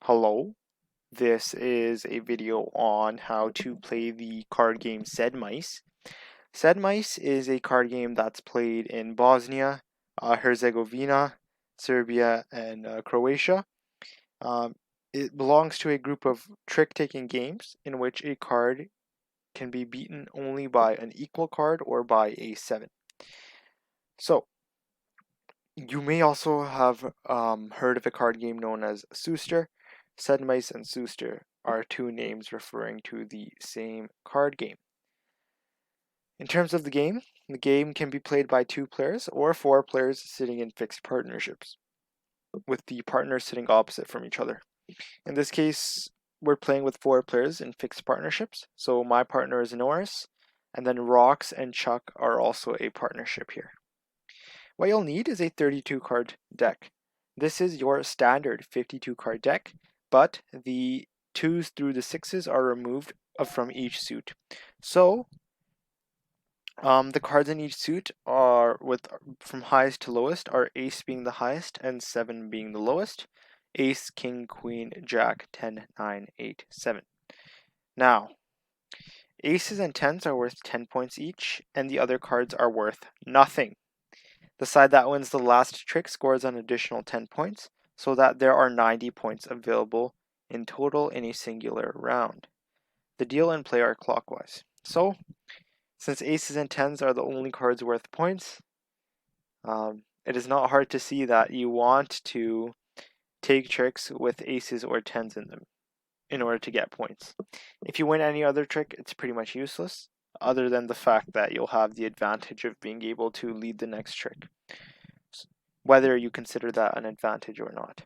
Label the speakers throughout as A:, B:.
A: Hello, this is a video on how to play the card game Sedmice. Sedmice is a card game that's played in Bosnia, Herzegovina, Serbia, and Croatia. Um, it belongs to a group of trick-taking games in which a card can be beaten only by an equal card or by a 7. So, you may also have heard of a card game known as Suster. Sedmice and Suster are two names referring to the same card game. In terms of the game can be played by 2 players or 4 players sitting in fixed partnerships, with the partners sitting opposite from each other. In this case, we're playing with 4 players in fixed partnerships, so my partner is Norris, and then Rox and Chuck are also a partnership here. What you'll need is a 32 card deck. This is your standard 52 card deck, but the 2s through the 6s are removed from each suit. So, the cards in each suit are from highest to lowest are ace being the highest and 7 being the lowest. Ace, king, queen, jack, 10, 9, 8, 7. Now, aces and 10s are worth 10 points each, and the other cards are worth nothing. The side that wins the last trick scores an additional 10 points, so that there are 90 points available in total in a singular round. The deal and play are clockwise. So, since aces and 10s are the only cards worth points, it is not hard to see that you want to take tricks with aces or 10s in them in order to get points. If you win any other trick, it's pretty much useless, other than the fact that you'll have the advantage of being able to lead the next trick, whether you consider that an advantage or not.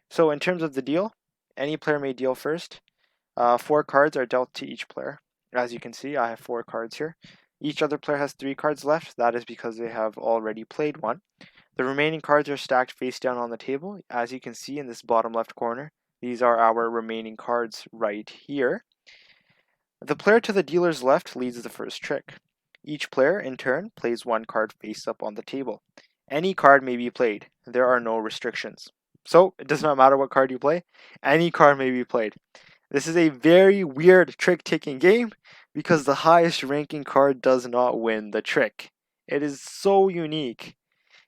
A: So in terms of the deal, any player may deal first. 4 cards are dealt to each player. As you can see, I have 4 cards here. Each other player has 3 cards left. That is because they have already played one. The remaining cards are stacked face down on the table. As you can see in this bottom left corner, these are our remaining cards right here. The player to the dealer's left leads the first trick. Each player, in turn, plays 1 card face up on the table. Any card may be played. There are no restrictions. So, it does not matter what card you play, any card may be played. This is a very weird trick-taking game because the highest ranking card does not win the trick. It is so unique,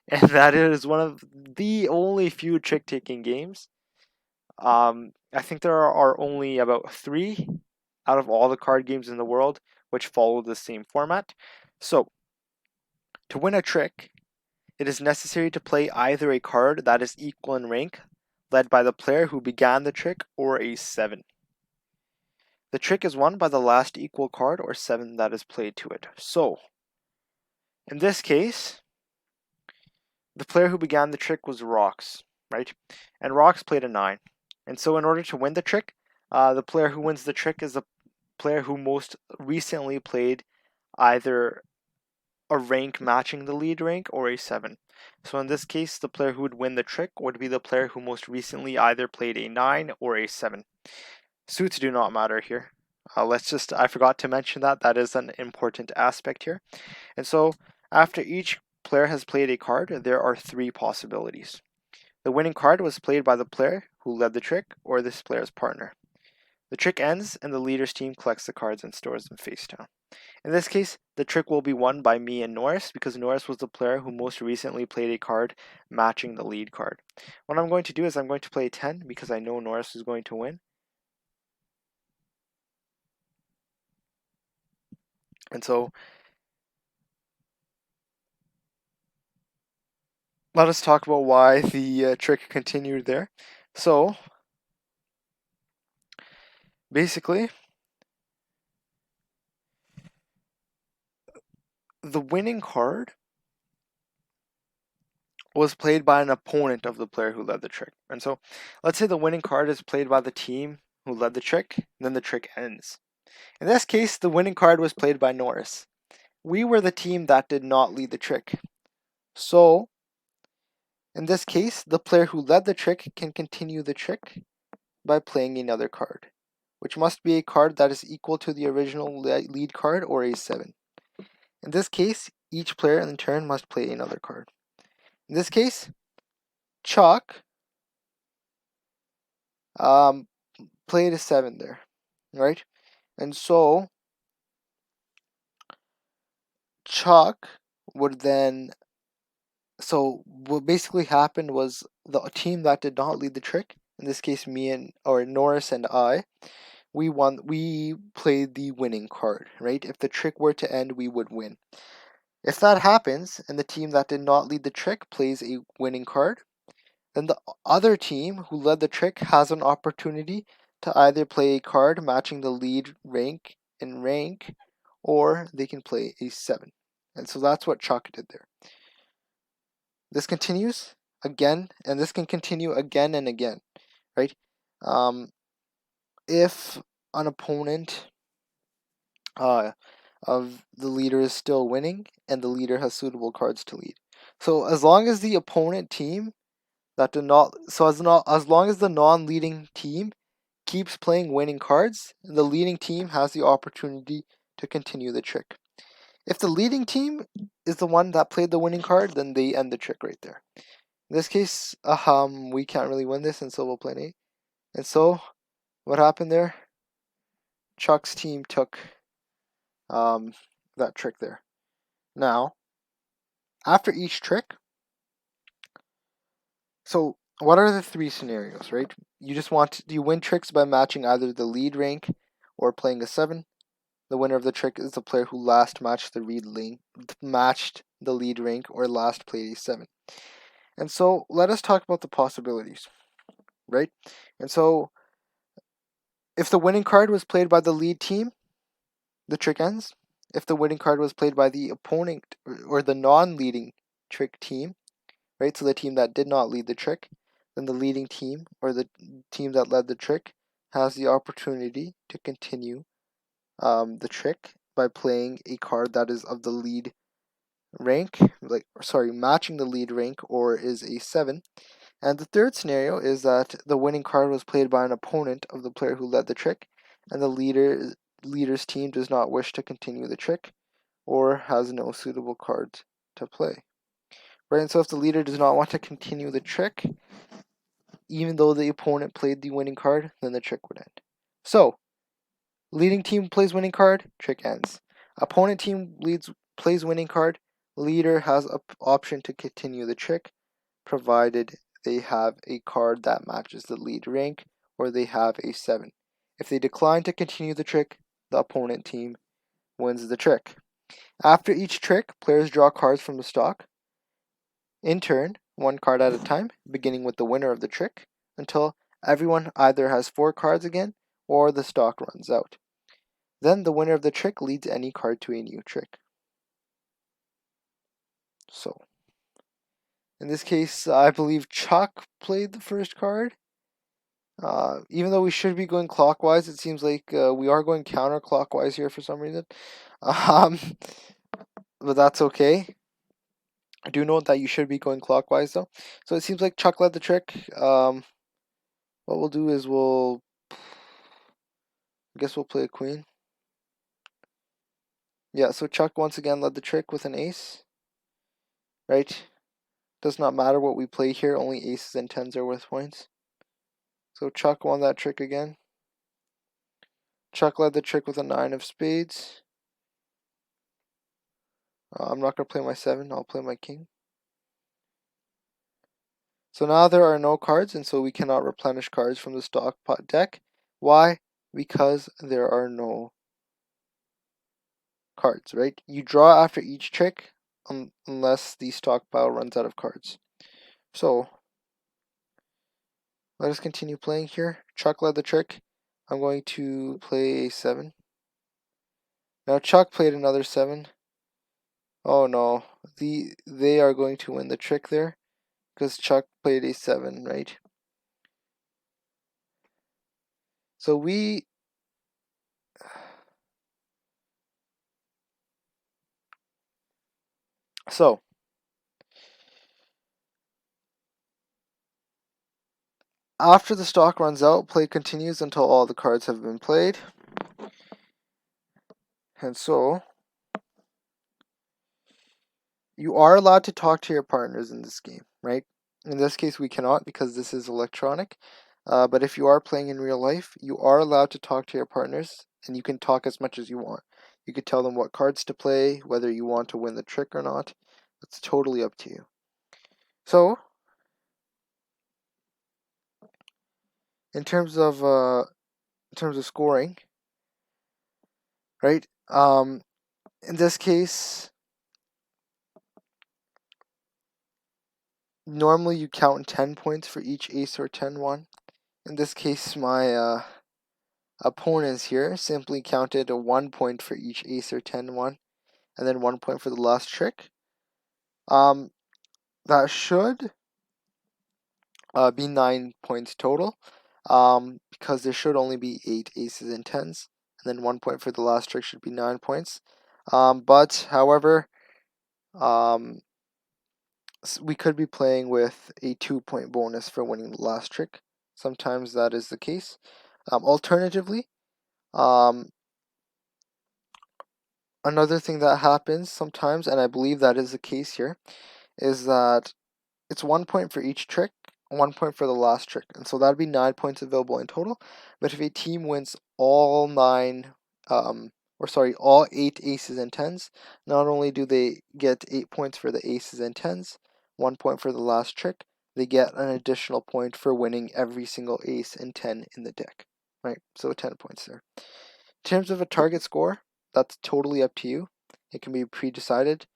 A: and that it is one of the only few trick-taking games. I think there are only about 3 out of all the card games in the world which follow the same format. So, to win a trick, it is necessary to play either a card that is equal in rank, led by the player who began the trick, or a 7. The trick is won by the last equal card or 7 that is played to it. So, in this case, the player who began the trick was Rox, right? And Rox played a 9. And so in order to win the trick, the player who wins the trick is the player who most recently played either a rank matching the lead rank or a 7. So in this case, the player who would win the trick would be the player who most recently either played a 9 or a 7. Suits do not matter here. I forgot to mention that is an important aspect here. And so after each player has played a card, there are 3 possibilities. The winning card was played by the player who led the trick or this player's partner. The trick ends and the leader's team collects the cards and stores them face down. In this case, the trick will be won by me and Norris because Norris was the player who most recently played a card matching the lead card. What I'm going to do is I'm going to play 10 because I know Norris is going to win. And so let us talk about why the trick continued there. So basically, the winning card was played by an opponent of the player who led the trick. And so let's say the winning card is played by the team who led the trick, and then the trick ends. In this case, the winning card was played by Norris. We were the team that did not lead the trick. So, in this case, the player who led the trick can continue the trick by playing another card, which must be a card that is equal to the original lead card or a 7. In this case, each player in turn must play another card. In this case, Chuck played a 7 there, right? And so Chuck would then. So what basically happened was the team that did not lead the trick, in this case me and or Norris and I, we won. We played the winning card, right? If the trick were to end, we would win. If that happens and the team that did not lead the trick plays a winning card, then the other team who led the trick has an opportunity to either play a card matching the lead rank, or they can play a 7. And so that's what Chuck did there. This continues again, and this can continue again and again, right? If an opponent of the leader is still winning and the leader has suitable cards to lead. So as long as the opponent team that did not, so as long as the non-leading team keeps playing winning cards, the leading team has the opportunity to continue the trick. If the leading team is the one that played the winning card, then they end the trick right there. In this case, we can't really win this, and so we'll play an 8. And so, what happened there? Chuck's team took that trick there. Now, after each trick, so what are the 3 scenarios, right? You win tricks by matching either the lead rank or playing a 7. The winner of the trick is the player who last matched the lead rank or last played a 7. And so let us talk about the possibilities, right? And so if the winning card was played by the lead team, the trick ends. If the winning card was played by the opponent or the non-leading trick team, right? So the team that did not lead the trick, then the leading team or the team that led the trick has the opportunity to continue the trick by playing a card that is of the lead rank, matching the lead rank or is a 7. And the third scenario is that the winning card was played by an opponent of the player who led the trick, and the leader's team does not wish to continue the trick or has no suitable cards to play. Right, and so if the leader does not want to continue the trick, even though the opponent played the winning card, then the trick would end. So, leading team plays winning card, trick ends. Opponent team plays winning card, leader has an option to continue the trick, provided they have a card that matches the lead rank or they have a 7. If they decline to continue the trick, the opponent team wins the trick. After each trick, players draw cards from the stock, in turn, 1 card at a time, beginning with the winner of the trick, until everyone either has 4 cards again or the stock runs out. Then the winner of the trick leads any card to a new trick. So, in this case, I believe Chuck played the first card. Even though we should be going clockwise, it seems like we are going counterclockwise here for some reason. But that's okay. I do note that you should be going clockwise though. So it seems like Chuck led the trick. What we'll do is I guess we'll play a queen. Yeah, so Chuck once again led the trick with an ace. Right? Does not matter what we play here, only aces and 10s are worth points. So Chuck won that trick again. Chuck led the trick with a 9 of spades. I'm not going to play my 7, I'll play my king. So now there are no cards, and so we cannot replenish cards from the stockpot deck. Why? Because there are no cards, right? You draw after each trick unless the stockpile runs out of cards. So let us continue playing here. Chuck led the trick. I'm going to play a 7. Now Chuck played another 7. Oh no, they are going to win the trick there because Chuck played a 7, right? So after the stock runs out, play continues until all the cards have been played. And so you are allowed to talk to your partners in this game, right? In this case, we cannot because this is electronic. But if you are playing in real life, you are allowed to talk to your partners, and you can talk as much as you want. You could tell them what cards to play, whether you want to win the trick or not. It's totally up to you. So, in terms of scoring, right? In this case, normally you count 10 points for each ace or 10-1. In this case, my opponents here simply counted a 1 point for each ace or 10-1, and then 1 point for the last trick. That should be 9 points total, because there should only be 8 aces and 10s, and then 1 point for the last trick should be 9 points. But however, we could be playing with a 2-point bonus for winning the last trick. Sometimes that is the case. Alternatively, another thing that happens sometimes, and I believe that is the case here, is that it's 1 point for each trick, 1 point for the last trick, and so that'd be 9 points available in total. But if a team wins all all 8 aces and 10s, not only do they get 8 points for the aces and 10s, 1 point for the last trick, they get an additional point for winning every single ace and 10 in the deck, right? So 10 points there. In terms of a target score, that's totally up to you. It can be pre-decided.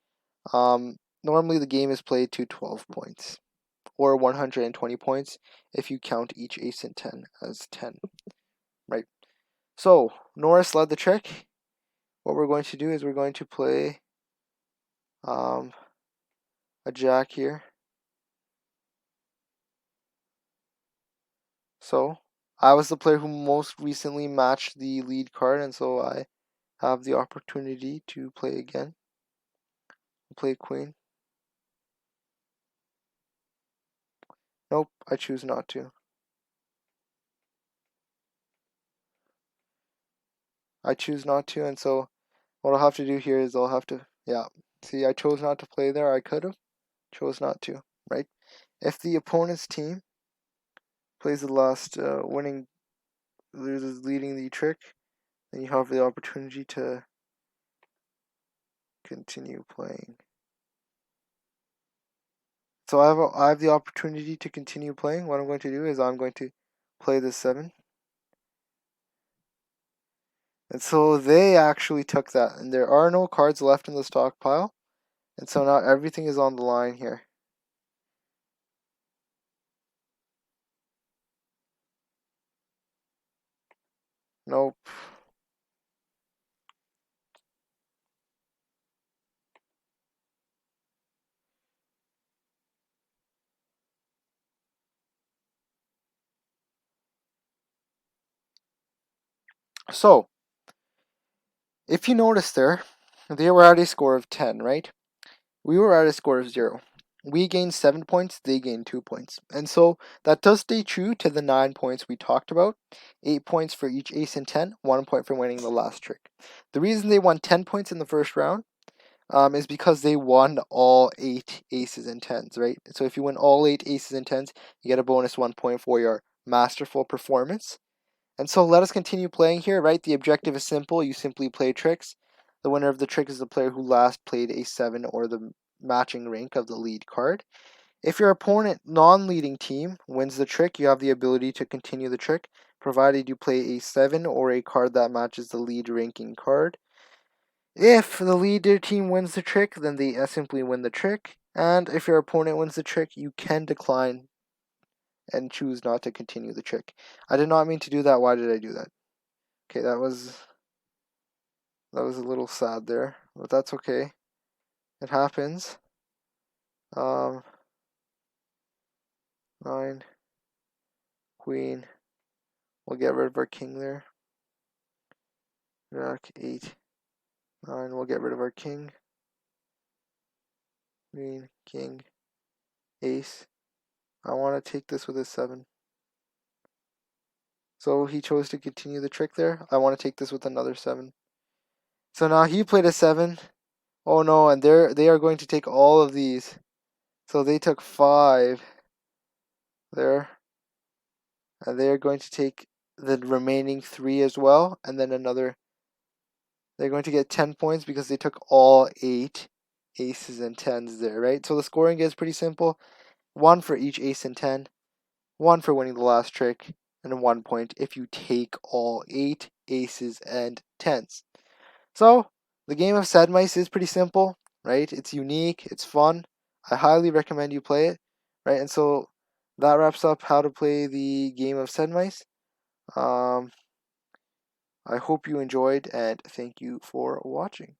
A: Normally the game is played to 12 points, or 120 points if you count each ace and 10 as 10, right? So, Norris led the trick. What we're going to do is we're going to play a jack here. So, I was the player who most recently matched the lead card, and so I have the opportunity to play again. Play queen. Nope, I choose not to. I choose not to, and so what I'll have to do here is I'll have to, yeah. See, I chose not to play there. I could have. Chose not to, right? If the opponent's team plays the last leading the trick, then you have the opportunity to continue playing. So I have the opportunity to continue playing. What I'm going to do is I'm going to play this 7. And so they actually took that, and there are no cards left in the stockpile, and so now everything is on the line here. Nope. So, if you notice there, they were at a score of 10, right? We were at a score of 0. We gained 7 points, they gained 2 points. And so that does stay true to the 9 points we talked about. 8 points for each ace and 10, 1 point for winning the last trick. The reason they won 10 points in the first round is because they won all 8 aces and 10s, right? So if you win all 8 aces and 10s, you get a bonus 1 point for your masterful performance. And so let us continue playing here, right? The objective is simple. You simply play tricks. The winner of the trick is the player who last played a 7 or the matching rank of the lead card. If your opponent, non-leading team, wins the trick, you have the ability to continue the trick, provided you play a 7 or a card that matches the lead ranking card. If the leader team wins the trick, then they simply win the trick. And if your opponent wins the trick, you can decline and choose not to continue the trick. I did not mean to do that. Why did I do that? Okay, that was a little sad there, but that's okay. It happens. 9, queen. We'll get rid of our king there. Jack, 8, 9. We'll get rid of our king. Queen, king, ace. I want to take this with a 7. So he chose to continue the trick there. I want to take this with another 7. So now he played a 7. Oh no, and they are going to take all of these. So they took 5 there. They're going to take the remaining 3 as well, and then another. They're going to get 10 points because they took all 8 aces and 10s there, right? So the scoring is pretty simple. 1 for each ace and 10, 1 for winning the last trick, and 1 point if you take all 8 aces and 10s. So the game of Sedmice is pretty simple, right? It's unique, it's fun. I highly recommend you play it, right? And so that wraps up how to play the game of Sedmice. I hope you enjoyed, and thank you for watching.